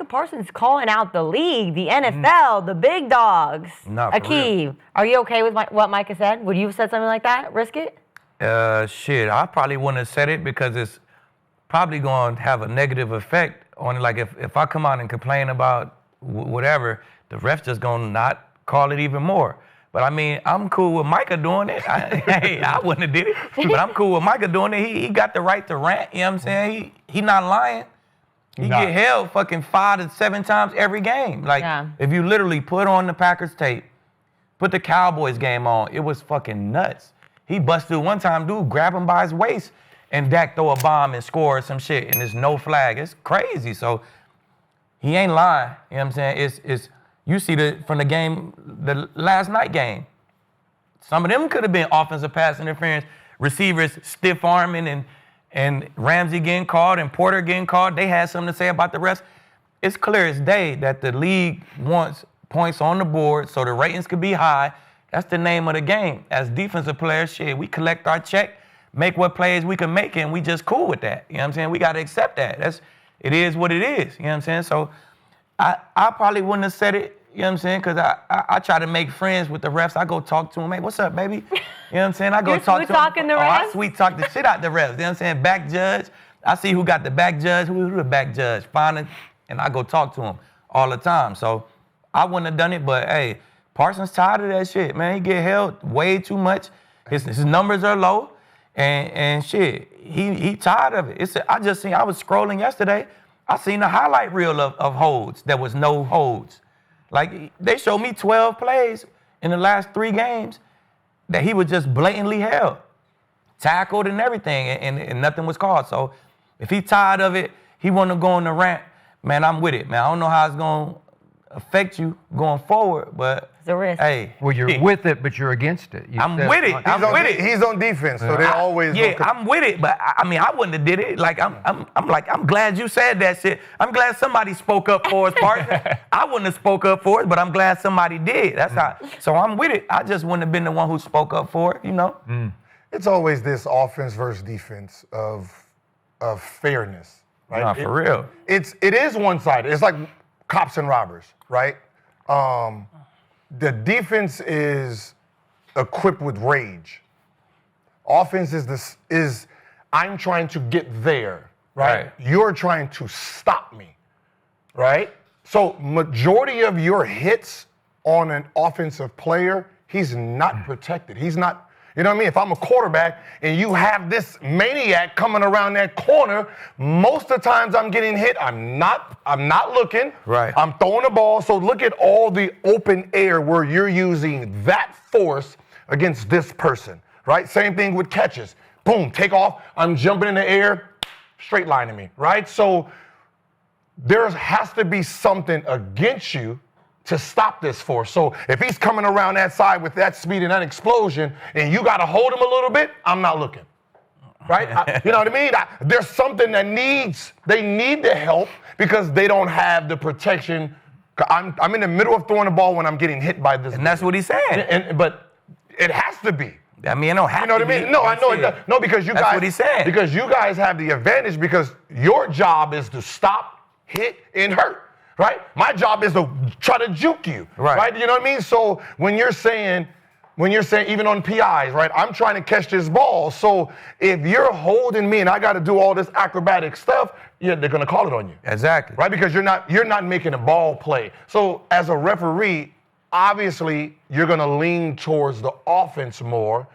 Parsons calling out the league, the NFL, the big dogs. Not for Akeem, are you okay with what Micah said? Would you have said something like that? Risk it? Shit, I probably wouldn't have said it because it's probably going to have a negative effect on it. Like if I come out and complain about whatever, the ref's just going to not call it even more. But I mean, I'm cool with Micah doing it. I wouldn't have did it. But I'm cool with Micah doing it. He got the right to rant, you know what I'm saying? He not lying. He get held fucking 5 to 7 times every game. Like, if you literally put on the Packers tape, put the Cowboys game on, it was fucking nuts. He busted one time, dude, grab him by his waist, and Dak throw a bomb and score or some shit, and there's no flag. It's crazy. So he ain't lying. You know what I'm saying? It's you see from the game, the last night game. Some of them could have been offensive pass interference, receivers stiff arming and Ramsey getting called and Porter getting called. They had something to say about the refs. It's clear as day that the league wants points on the board so the ratings could be high. That's the name of the game. As defensive players, shit, we collect our check, make what plays we can make, and we just cool with that. You know what I'm saying? We got to accept that. It is what it is. You know what I'm saying? So I probably wouldn't have said it, you know what I'm saying? Because I try to make friends with the refs. I go talk to them. Hey, what's up, baby? You know what I'm saying? I go talk to them. Talking the refs? I sweet talk the shit out the refs. You know what I'm saying? Back judge. I see who got the back judge, who the back judge. Find it, and I go talk to them all the time. So I wouldn't have done it, but hey, Parsons tired of that shit, man. He get held way too much. His numbers are low, and shit, he tired of it. I was scrolling yesterday. I seen a highlight reel of holds. There was no holds. Like, they showed me 12 plays in the last 3 games that he was just blatantly held, tackled and everything, and nothing was called. So if he tired of it, he want to go on the rant, man, I'm with it, man. I don't know how it's going to affect you going forward, but it's a risk. Hey, well, you're with it, but you're against it. I'm with it. I'm with it. He's on defense, so they're always. Yeah, I'm with it, but I mean, I wouldn't have did it. Like I'm glad you said that shit. I'm glad somebody spoke up for us, partner. I wouldn't have spoke up for it, but I'm glad somebody did. That's how. So I'm with it. I just wouldn't have been the one who spoke up for it, you know. It's always this offense versus defense of fairness, right? Nah, for real. It is one-sided. It's like cops and robbers, right? The defense is equipped with rage. Offense is I'm trying to get there, right? You're trying to stop me, right? So majority of your hits on an offensive player, he's not protected. He's not. You know what I mean? If I'm a quarterback and you have this maniac coming around that corner, most of the times I'm getting hit. I'm not looking. Right. I'm throwing the ball. So look at all the open air where you're using that force against this person, right? Same thing with catches. Boom, take off. I'm jumping in the air, straight lining me, right? So there has to be something against you to stop this force. So if he's coming around that side with that speed and that explosion, and you got to hold him a little bit, I'm not looking, right? You know what I mean? There's something that they need the help because they don't have the protection. I'm in the middle of throwing the ball when I'm getting hit by this. And that's what he's saying. But it has to be. I mean, it don't have to be. You know what I mean? No, I know it does. No, because you guys. That's what he's saying. Because you guys have the advantage because your job is to stop, hit, and hurt. Right? My job is to try to juke you. Right? You know what I mean? So when you're saying even on PIs, right? I'm trying to catch this ball. So if you're holding me and I got to do all this acrobatic stuff, they're going to call it on you. Exactly. Right? Because you're not making a ball play. So as a referee, obviously you're going to lean towards the offense more.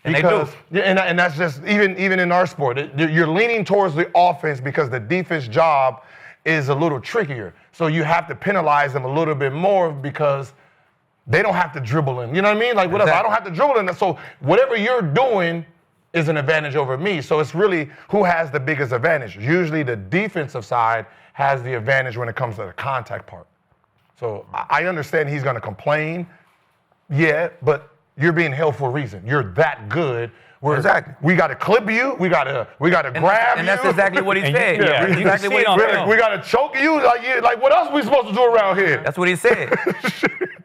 Because, and that's just even in our sport. You're leaning towards the offense because the defense job is a little trickier. So you have to penalize them a little bit more because they don't have to dribble in. You know what I mean? Like, whatever. I don't have to dribble in. So whatever you're doing is an advantage over me. So it's really who has the biggest advantage. Usually the defensive side has the advantage when it comes to the contact part. So I understand he's going to complain. Yeah, but you're being held for a reason. You're that good. Exactly. We got to clip you. We got to grab you. And that's exactly what he said. Exactly what he said. We got to choke you. Like what else are we supposed to do around here? That's what he said.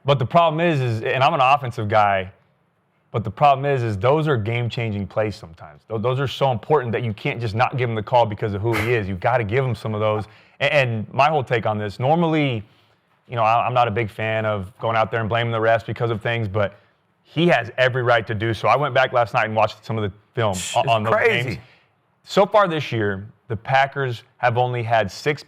But the problem is, and I'm an offensive guy, But the problem is those are game-changing plays sometimes. Those are so important that you can't just not give him the call because of who he is. You've got to give him some of those. And my whole take on this, normally, I'm not a big fan of going out there and blaming the refs because of things, but he has every right to do so. I went back last night and watched some of the film on those games. So far this year, the Packers have only had 6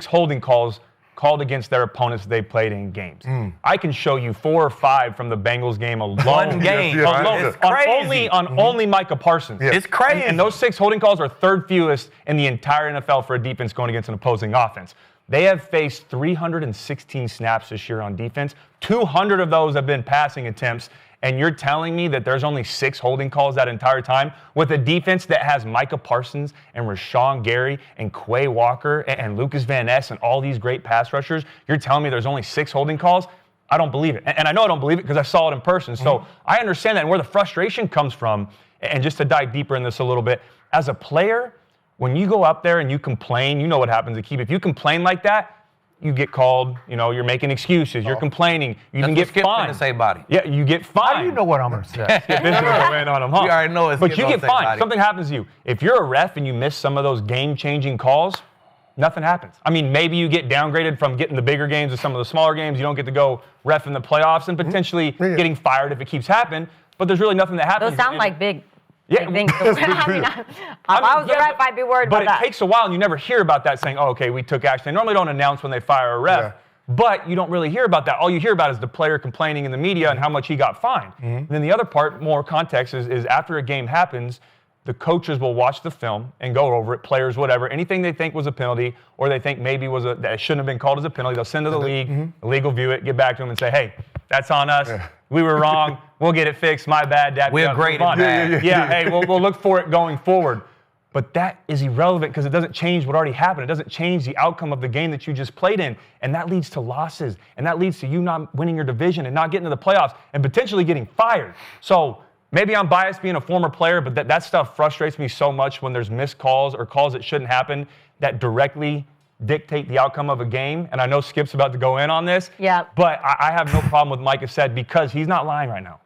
holding calls called against their opponents they played in games. I can show you 4 or 5 from the Bengals game alone. One game. Alone, It's crazy. only Micah Parsons. Yeah. It's crazy. And those 6 holding calls are third fewest in the entire NFL for a defense going against an opposing offense. They have faced 316 snaps this year on defense. 200 of those have been passing attempts. And you're telling me that there's only 6 holding calls that entire time with a defense that has Micah Parsons and Rashawn Gary and Quay Walker and Lucas Van Ness and all these great pass rushers? You're telling me there's only 6 holding calls? I don't believe it. And I know I don't believe it because I saw it in person. So I understand that and where the frustration comes from. And just to dive deeper in this a little bit, as a player, when you go up there and you complain, you know what happens to keep. If you complain like that, you get called, you're making excuses, you're complaining, you can get fined. Say body. Yeah, you get fined. How do you know what I'm going to say? Skip is gonna go in on him, huh? We already know it's But Skip you gonna get say fined. body. Something happens to you. If you're a ref and you miss some of those game-changing calls, nothing happens. I mean, maybe you get downgraded from getting the bigger games to some of the smaller games. You don't get to go ref in the playoffs and potentially getting fired if it keeps happening. But there's really nothing that happens. Those sound like big things. If I I was the ref, I'd be worried but about that. But it takes a while, and you never hear about that saying, okay, we took action. They normally don't announce when they fire a ref. But you don't really hear about that. All you hear about is the player complaining in the media and how much he got fined. And then the other part, more context, is after a game happens, the coaches will watch the film and go over it, players, whatever, anything they think was a penalty or they think maybe that shouldn't have been called as a penalty, they'll send to the league, the league will view it, get back to them and say, hey, that's on us. We were wrong. We'll get it fixed. My bad, Dad. We're great at that. Yeah, hey, we'll look for it going forward. But that is irrelevant because it doesn't change what already happened. It doesn't change the outcome of the game that you just played in. And that leads to losses. And that leads to you not winning your division and not getting to the playoffs and potentially getting fired. So maybe I'm biased being a former player, but that stuff frustrates me so much when there's missed calls or calls that shouldn't happen that directly dictate the outcome of a game. And I know Skip's about to go in on this. Yeah. But I have no problem with Micah said because he's not lying right now.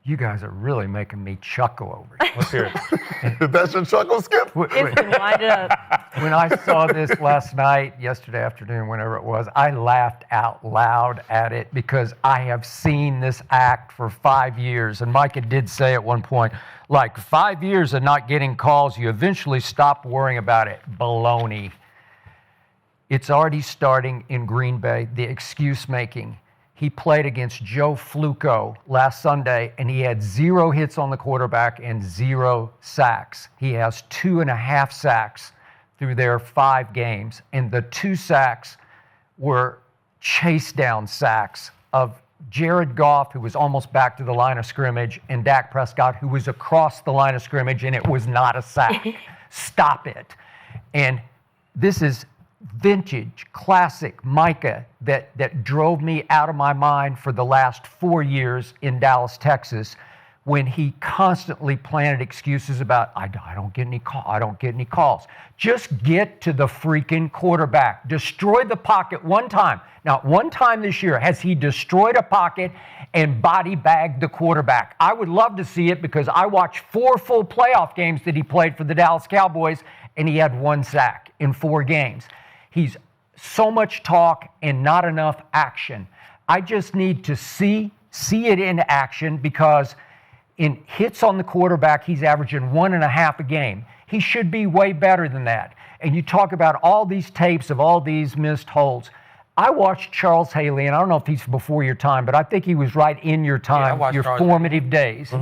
You guys are really making me chuckle over here. Let's hear it. That's your chuckle, Skip? It's been wind up. When I saw this last night, yesterday afternoon, whenever it was, I laughed out loud at it because I have seen this act for 5 years. And Micah did say at one point, like 5 years of not getting calls, you eventually stop worrying about it. Baloney. It's already starting in Green Bay, the excuse making. He played against Joe Flacco last Sunday, and he had 0 hits on the quarterback and 0 sacks. He has 2.5 sacks through their 5 games, and the 2 sacks were chase down sacks of Jared Goff, who was almost back to the line of scrimmage, and Dak Prescott, who was across the line of scrimmage, and it was not a sack. Stop it. And this is vintage, classic Micah that drove me out of my mind for the last 4 years in Dallas, Texas, when he constantly planted excuses about, I don't get any calls. Just get to the freaking quarterback. Destroy the pocket one time. Now, one time this year, has he destroyed a pocket and body bagged the quarterback? I would love to see it because I watched 4 full playoff games that he played for the Dallas Cowboys, and he had 1 sack in 4 games. He's so much talk and not enough action. I just need to see it in action because in hits on the quarterback, he's averaging 1.5 a game. He should be way better than that. And you talk about all these tapes of all these missed holds. I watched Charles Haley, and I don't know if he's before your time, but I think he was right in your time, your formative days.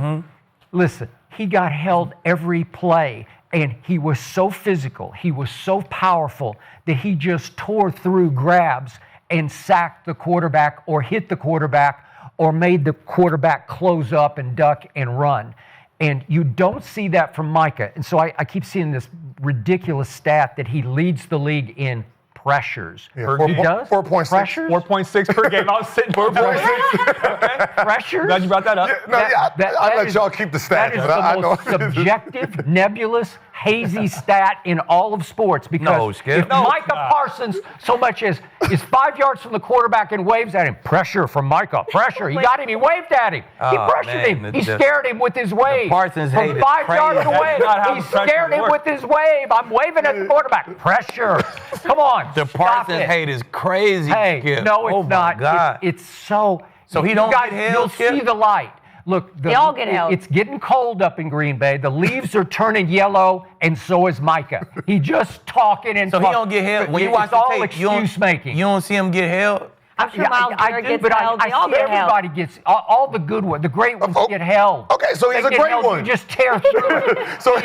Listen, he got held every play. And he was so physical, he was so powerful that he just tore through grabs and sacked the quarterback or hit the quarterback or made the quarterback close up and duck and run. And you don't see that from Micah. And so I keep seeing this ridiculous stat that he leads the league in pressures. Yeah, He does? 4.6. Pressures? 4.6 per game. I was sitting 4.6. Okay. Pressures? Glad you brought that up. I'll let y'all keep the stats. That is but I the know. most subjective, nebulous, hazy stat in all of sports because No, Skip. if Micah Parsons so much as is 5 yards from the quarterback and waves at him, pressure from Micah, pressure. He got him. He waved at him. He Oh, pressured man, him. He scared him with his wave. Parsons hate from is 5 yards crazy. away. That's not how He the pressure scared him works. with his wave. I'm waving at the quarterback. Pressure. Come on. The stop Parsons it. hate is crazy. Hey, Skip. no, it's Oh my not. God. It's so. So he you don't guys, get held, you'll Skip? see the light. Look, They all get held. It's getting cold up in Green Bay. The leaves are turning yellow, and so is Micah. He just talking and So he talking. don't get held. When you It's watch the all tape, you don't, excuse making. you don't see him get held. I'm sure Miles Garrett gets but held. I They all see get held. everybody gets all the good ones. The great ones get held. Okay, so he's They a get great held, one. You just tear through it. So-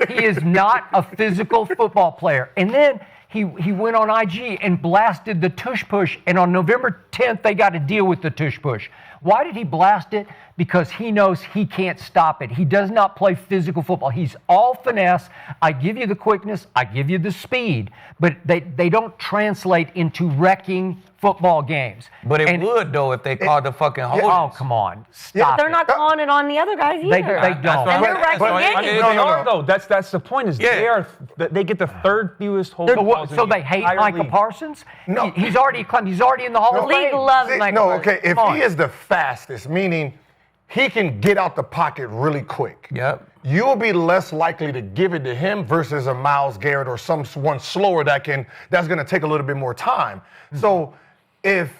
he is not a physical football player. And then he went on IG and blasted the tush push. And on November 10th, they got to deal with the tush push. Why did he blast it? Because he knows he can't stop it. He does not play physical football. He's all finesse. I give you the quickness. I give you the speed. But they don't translate into wrecking football games. But it And- would, though, if they called the fucking holding. Oh, come on. Stop They're it. not calling it on the other guys either. They don't. And they're wrecking But- games. They are, though. That's the point. Is Yeah. they get the third fewest holding calls. So in the they hate entire Micah league. Parsons? No. He's already in the Hall The of league Fame. loves See, Micah no, Parsons. okay. If Come on. he is the fastest, meaning he can get out the pocket really quick. Yep. You'll be less likely to give it to him versus a Myles Garrett or someone slower that's going to take a little bit more time. So if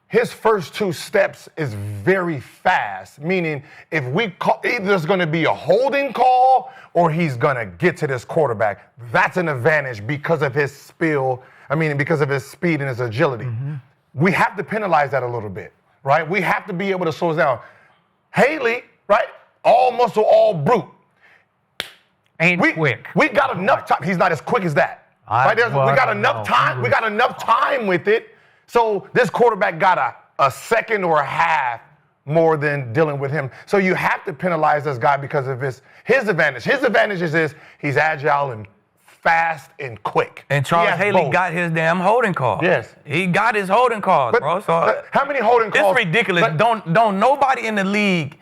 his first two steps is very fast, meaning if we call, either there's going to be a holding call or he's going to get to this quarterback. That's an advantage because of his because of his speed and his agility. We have to penalize that a little bit, right? We have to be able to slow us down. Haley, right? All muscle, all brute. And quick. We got enough time. He's not as quick as that. Right? We got enough time. We got enough time with it. So this quarterback got a second or a half more than dealing with him. So you have to penalize this guy because of his advantage. His advantage is he's agile and fast and quick. And Charles He has Haley both. got his damn holding call. Yes. He got his holding calls, bro. So How many holding calls? it's ridiculous. Don't nobody in the league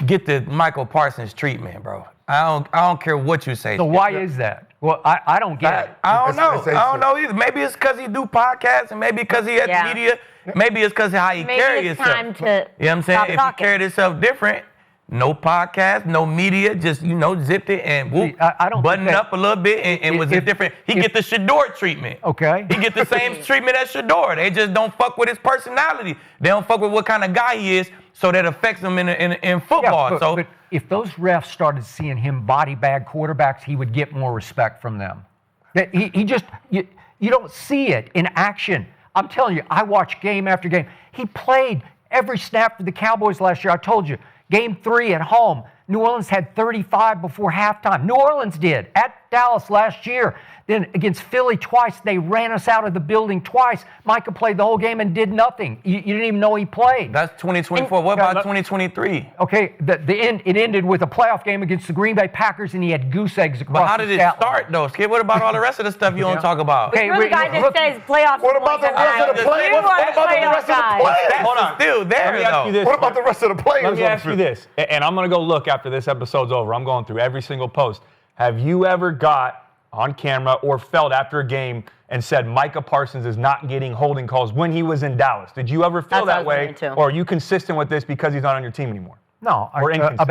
get the Michael Parsons treatment, bro. I don't care what you say. So why is that? Well, I don't get it. I don't know. It's- I don't know either. Maybe it's because he do podcasts, and maybe because he at Yeah. the media. Maybe it's because of how he Maybe carry it's himself. time to You know what I'm saying? stop If talking. he carried himself different, no podcast, no media, just zipped it and whoop, See, I don't buttoned think that- up a little bit and was if- different. He get the Shador treatment. Okay. He get the same treatment as Shador. They just don't fuck with his personality. They don't fuck with what kind of guy he is, so that affects him in football. Yeah, so but if those refs started seeing him body bag quarterbacks, he would get more respect from them. That he just you don't see it in action. I'm telling you, I watch game after game. He played every snap for the Cowboys last year. I told you, game 3 at home. New Orleans had 35 before halftime. New Orleans did at Dallas last year. Then against Philly twice, they ran us out of the building twice. Micah played the whole game and did nothing. You didn't even know he played. that's 2024. What about 2023? Okay, it ended with a playoff game against the Green Bay Packers, and he had goose eggs across But how the did it stat line. start though, Skip? What about all the rest of the stuff you don't talk about? Okay, You're the guy that says playoffs. What about the rest of the play? What about the rest of the play? That's Hold on. still there Let me ask though. you this. What about the rest of the players? Let me on ask the you field? this, and I'm going to go look after this episode's over. I'm going through every single post. Have you ever got on camera or felt after a game and said Micah Parsons is not getting holding calls when he was in Dallas? Did you ever feel That's what I that was thinking, way, too. or are you consistent with this because he's not on your team anymore? No, Or inconsistent.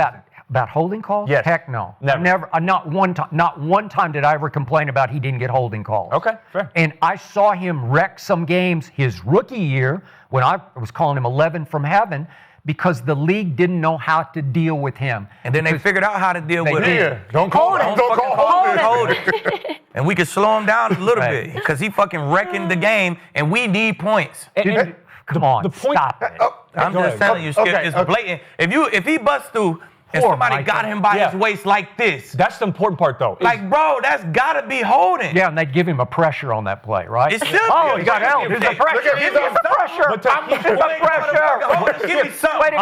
about holding calls? Yes. Heck no. Never. Not one time did I ever complain about he didn't get holding calls. Okay, fair. And I saw him wreck some games his rookie year when I was calling him 11 from heaven because the league didn't know how to deal with him. And then they figured out how to deal They with did. it. Yeah, don't call him. Don't fucking call him. hold it. And we could slow him down a little Right. bit because he fucking wrecking the game, and we need points. Come on, the point- stop it. I'm Go just ahead. telling you, Skip, Okay, it's okay. blatant. If he busts through and Poor somebody Micah. got him by Yeah. his waist like this, That's the important part, though. like, bro, that's gotta be holding. Yeah, and they'd give him a pressure on that play, right? It should Oh, be. he got held. Here's the pressure. Look at Here's these the pressure. But to keep Here's the pressure. Give me something. Way to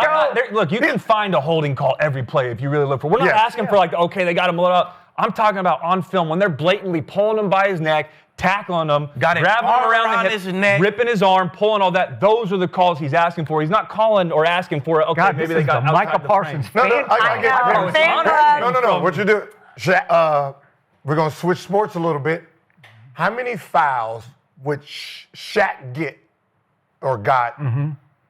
go. Look, you can find a holding call every play if you really look for. We're not Yes. asking for okay, they got him lit up. I'm talking about on film when they're blatantly pulling him by his neck, tackling him, Got his grabbing him arm around around the his hip, neck. ripping his arm, pulling all that. Those are the calls he's asking for. He's not calling or asking for it. Okay, God, maybe this they is got the outside Micah the Parsons frame. No, fan. I get know, it. fan club. No. What you do? we're going to switch sports a little bit. How many fouls would Shaq get or got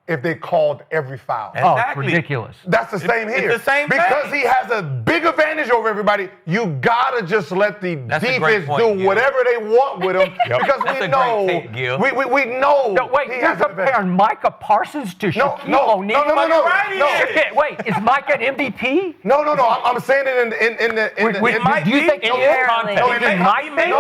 if they called every foul? Exactly. Oh, ridiculous. That's the same here. It's the same because thing. he has a big advantage over everybody, you gotta just let the That's a great defense point, do Gil. whatever they want with him. Because That's we a know, great take, Gil. we know. No, wait, he you're has an advantage. comparing Micah Parsons to No, Shaquille O'Neal? Wait, is Micah an MVP? No. I'm saying it in the. Do you think in it context. No, it might be?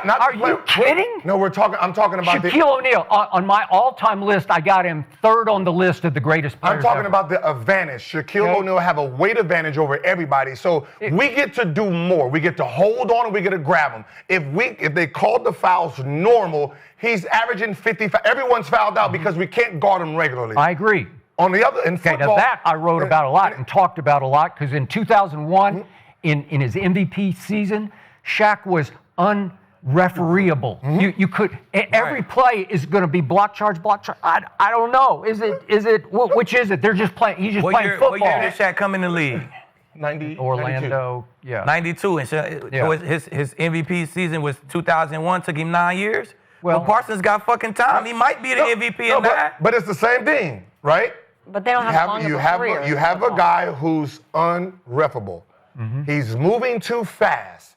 not Are you kidding? No, I'm talking about Shaquille O'Neal, on my all-time list, I got him third on the list of the greatest players I'm talking ever. about the advantage. Shaquille Okay. O'Neal have a weight advantage over everybody. So we get to do more. We get to hold on and we get to grab them. If they called the fouls normal, he's averaging 50. Everyone's fouled out because we can't guard him regularly. I agree. On the other, in Okay, football, now that I wrote about a lot and talked about a lot because in 2001, in his MVP season, Shaq was unrefereeable. You could every play is going to be block charge. I don't know. Is it which is it? They're just playing. He's just playing football. What year did Shaq come in the league? 90, Orlando, 92. yeah. 92, and so his MVP season was 2001. Took him 9 years. Well, Parsons got fucking time. He might be the MVP in that. But it's the same thing, right? But they don't have long of a career. You have a guy who's unreffable. He's moving too fast,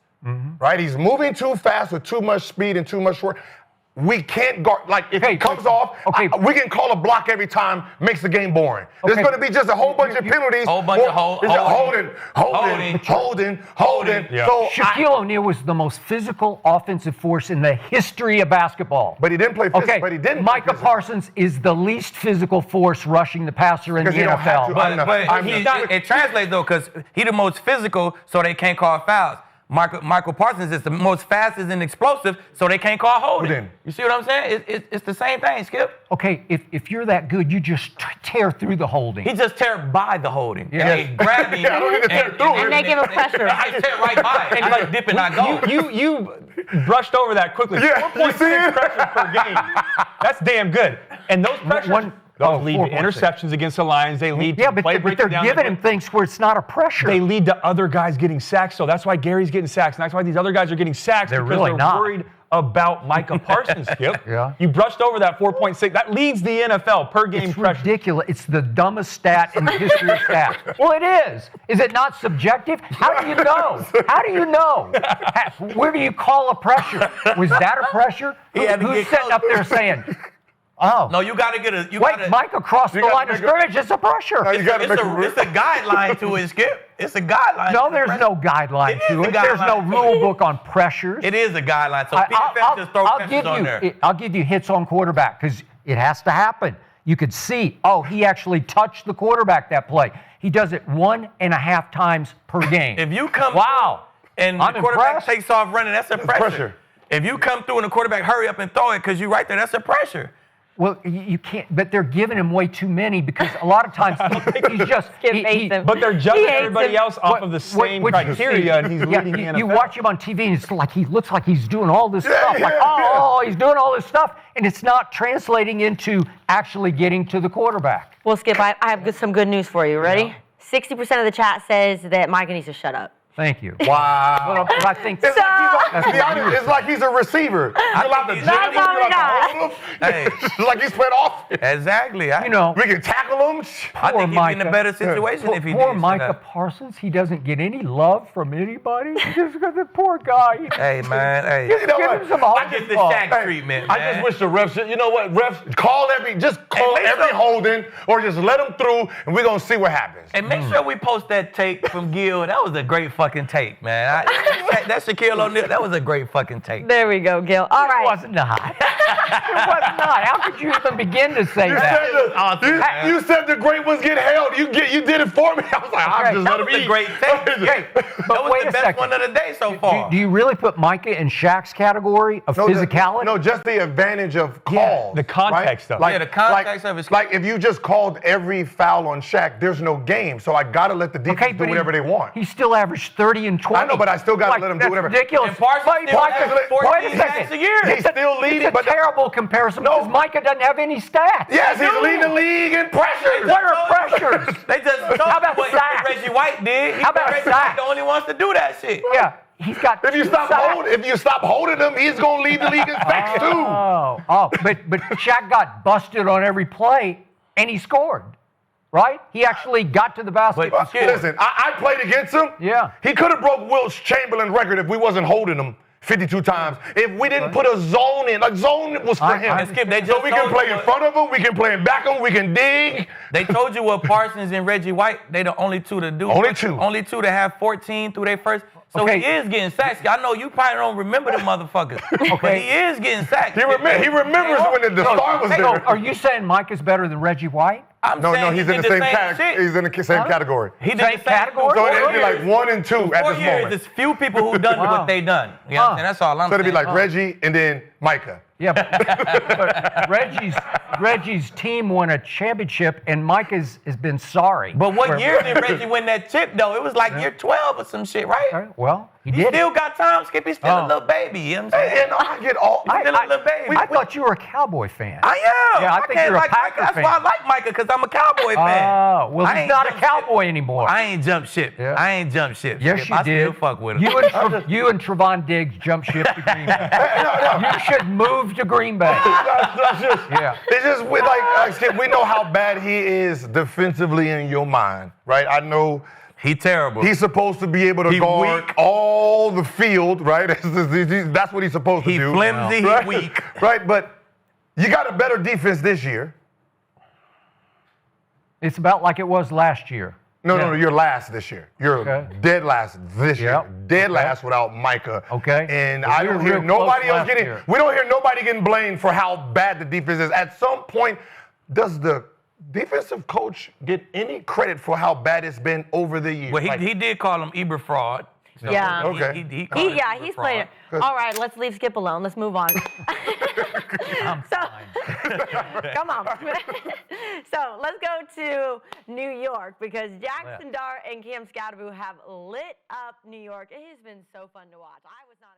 right? He's moving too fast with too much speed and too much work. We can't guard. Like, if he comes off, we can call a block every time, makes the game boring. There's going to be just a whole bunch of penalties. Whole bunch of holding. Yeah. So Shaquille O'Neal was the most physical offensive force in the history of basketball. But he didn't play physical. Okay, But he didn't. Micah Parsons is the least physical force rushing the passer in the Because he don't have NFL. to. It translates though, because he the most physical, so they can't call fouls. Michael Parsons is the most fastest and explosive, so they can't call holding. You see what I'm saying? It's the same thing, Skip. Okay, if you're that good, you just tear through the holding. He just tear by the holding. Yeah. They grab him I don't need to tear through And they give him pressure. I just tear right by it. It's like dip and not go. You brushed over that quickly. Yeah, you see 4.6 it? pressures per game. That's damn good. And those pressures lead to 4.6. interceptions against the Lions. They lead to Yeah, but play they're breaking down. giving him things where it's not a pressure. They lead to other guys getting sacks. So that's why Gary's getting sacks. And that's why these other guys are getting sacks. They're because really they're not. worried about Micah Parsons, Skip. Yeah. You brushed over that 4.6. That leads the NFL per game It's pressure. ridiculous. It's the dumbest stat in the history of stats. Well, it is. Is it not subjective? How do you know? How do you know? Where do you call a pressure? Was that a pressure? had to Who's get sitting up there saying, oh. No, you got to get a. Wait, Micah crossed the gotta line of make a- scrimmage. It's a pressure. You gotta make a It's a guideline to it, Skip. It's a guideline. No, to there's pressure. no guideline It is to a it. There's no guideline. rule book on pressures. It is a guideline. So PFF just throw pressures on there. I'll give you hits on quarterback because it has to happen. You could see, he actually touched the quarterback that play. He does it 1.5 times per game. If you come Wow. and I'm the quarterback impressed. takes off running, that's a pressure. pressure. If you come through and the quarterback hurry up and throw it because you right there, that's a pressure. Well, you can't, but they're giving him way too many because a lot of times he's just. Skip hates him. But they're judging He hates everybody him. else off of the same criteria, and he's leading the NFL. You watch him on TV, and it's like he looks like he's doing all this stuff. Like, yeah. he's doing all this stuff, and it's not translating into actually getting to the quarterback. Well, Skip, I have some good news for you. Ready? 60% of the chat says that Micah needs to shut up. Thank you. Wow. But I think It's like he's a receiver. You're allowed to jump him. You're allowed to hold him. Hey. It's like he's playing off. Exactly. We can tackle him. I think he'd be in a better situation if he Poor did. Micah Parsons, he doesn't get any love from anybody. Just got the poor guy. Hey, man. Hey. You know Give what? him some I get the hope. Shaq treatment, man. I just wish the refs, you know what, refs, call every holding or just let them through and we're going to see what happens. And make sure we post that take from Gil. That was a great fucking take, man. That Shaquille O'Neal, that was a great fucking take. There we go, Gil. All It right. was not. It was not. How could you even begin to say that? You said the great ones get held. You did it for me. I was like, I'll just let That him was a eat. great take. Okay, That but was wait the a best second. one of the day so far. Do you really put Micah in Shaq's category of physicality? No, just the advantage of calls. the context of it. Yeah, the context of it. Like if you just called every foul on Shaq, there's no game. So I got to let the defense do whatever they want. He still averaged 30 and 20. I know, but I still got to let him do whatever. That's ridiculous. And Parsons still Micah, has 14 wait a sacks second. a year. He's still leading, It's a but terrible comparison No. because Micah doesn't have any stats. yes, he's leading the league in pressures. What are pressures? They just How about what sacks? Reggie White did. How about Reggie sacks? White the only ones to do that shit. Yeah. he's got. If you stop holding him, he's gonna lead the league in sacks too. But Shaq got busted on every play, and he scored. Right? He actually got to the basket. But and scored. Listen, I played against him. Yeah. He could have broke Wilt Chamberlain's record if we wasn't holding him 52 times. If we didn't put a zone in, like zone was for him. And Skip, they So just we can told play you in front of him, we can play in back of him, we can dig. They told you what Parsons and Reggie White, they the only two to do. Only two. Only two to have 14 through their first. So Okay. he is getting sacks. I know you probably don't remember the motherfuckers. But he is getting sacks. He remembers when the star was So, there. are you saying Mike is better than Reggie White? I'm No, saying he's he in the did same shit. category. He's in the same category. He did Same the same category? So for it'd be like 1 and 2 at 4 this years. moment. There's few people who done what they done. You know what I'm saying? That's all I'm So it'd saying. be like Reggie and then Micah. Yeah, but Reggie's team won a championship, and Mike has been sorry. But what year did Reggie win that chip, though? It was like year 12 or some shit, right? Okay, well, he He did. still got time, Skip. He's still a Oh. little baby. You know what I'm saying? And I get all. He's still a little baby. I thought you were a Cowboy fan. I am. Yeah, I think can't you're a like Packer Micah. That's fan. why I like Micah, because I'm a Cowboy fan. Oh, well, I he's ain't not a jumped ship. Cowboy anymore. I ain't jump ship. Yeah. I ain't jump ship. Yes, Skip. you I did. still fuck with him. You and Trevon Diggs jumped ship to Green Bay. You should move to Green Bay. That's just, Yeah. It's just Skip, we know how bad he is defensively in your mind, right? I know He terrible. he's supposed to be able to He guard weak. all the field, right? That's what he's supposed to He do. flimsy, he right? weak. Right, but you got a better defense this year. It's about like it was last year. No, you're last this year. You're Okay. dead last this year. Yep. Dead Okay. last without Micah. Okay. And Well, I we don't were hear real nobody close else last getting. year. We don't hear nobody getting blamed for how bad the defense is. At some point, does the defensive coach get any credit for how bad it's been over the years? Well, Like, he did call him Eber fraud. So Yeah. Okay. He called him Eber He's fraud. played it. All right, let's leave Skip alone. Let's move on. Come on. So let's go to New York because Jackson Dart and Cam Scadaboo have lit up New York. It has been so fun to watch. I was not